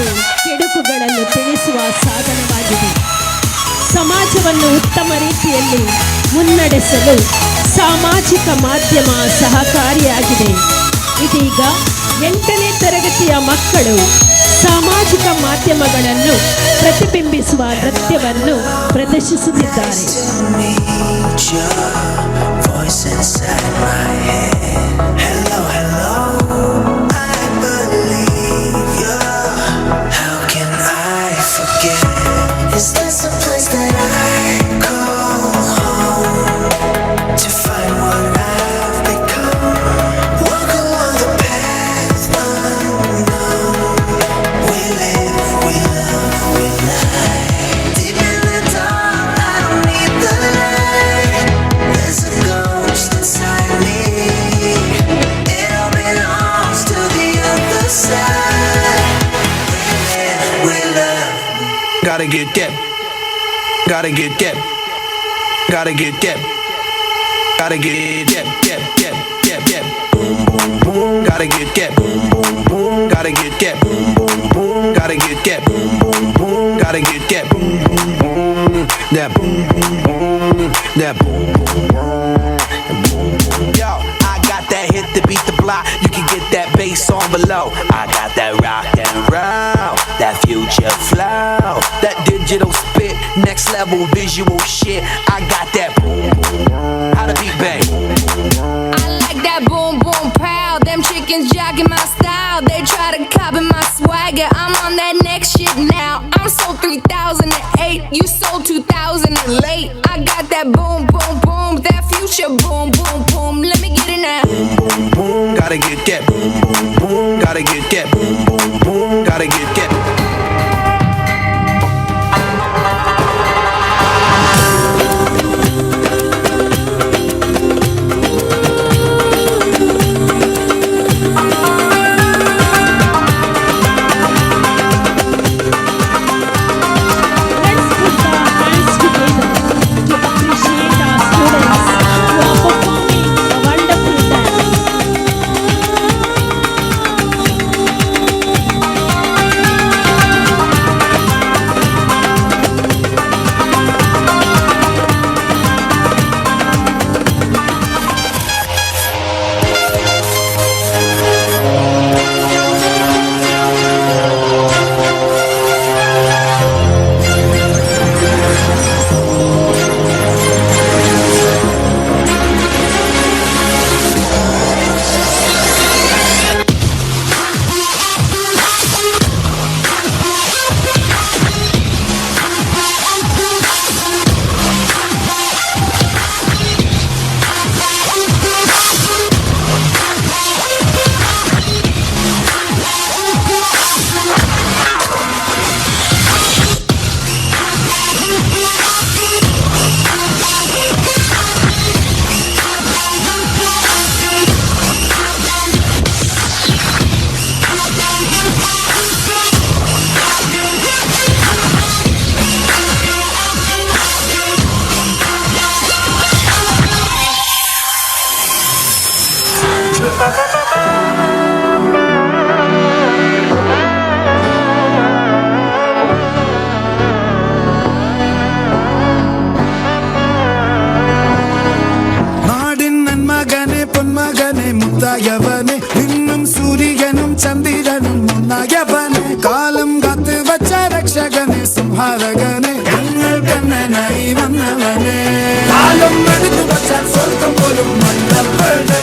ಒಳಿತು ಕೆಡುಕುಗಳನ್ನು ತಿಳಿಸುವ ಸಾಧನವಾಗಿದೆ. ಸಮಾಜವನ್ನು ಉತ್ತಮ ರೀತಿಯಲ್ಲಿ ಮುನ್ನಡೆಸಲು ಸಾಮಾಜಿಕ ಮಾಧ್ಯಮ ಸಹಕಾರಿಯಾಗಿದೆ. ಇದೀಗ 8ನೇ ತರಗತಿಯ ಮಕ್ಕಳು ಸಾಮಾಜಿಕ ಮಾಧ್ಯಮಗಳನ್ನು ಪ್ರತಿಬಿಂಬಿಸುವ ನೃತ್ಯವನ್ನು ಪ್ರದರ್ಶಿಸುತ್ತಿದ್ದಾರೆ. Gotta get that. Gotta get that. Gotta get that. Gotta get that. That. Boom boom boom. Gotta get that. Boom boom boom. Gotta get that. Boom boom boom. Gotta get that. Boom boom boom. Gotta get that. Boom boom boom. That boom boom boom. That boom boom boom. Yo, I got that hit to beat the block. You can get that bass on below. I got that rock and roll, that future flow, that digital spit, next level visual shit. I got that boom boom. How to beat bang. I like that boom boom pow. Them chickens jogging my style. They try to copy my swagger. I'm on that next shit now. I'm sold 3008. You sold 2000 and late. I got that boom boom boom. That future boom boom boom. Let me get it now. Boom boom boom. Gotta get that. Boom boom boom. Gotta get that. Boom boom boom. Gotta get that. முத்தாயவனே இன்னும் சூரியனும் சந்திரனும் முன்னாயவனே காலம் காத்து வச்ச ரக்ஷகனே சும்ஹாரகனே எங்கள் கண்ணனாய் வந்தவனே காலம் எடுத்து வச்ச சொர்க்கம் போலும் மன்னவனே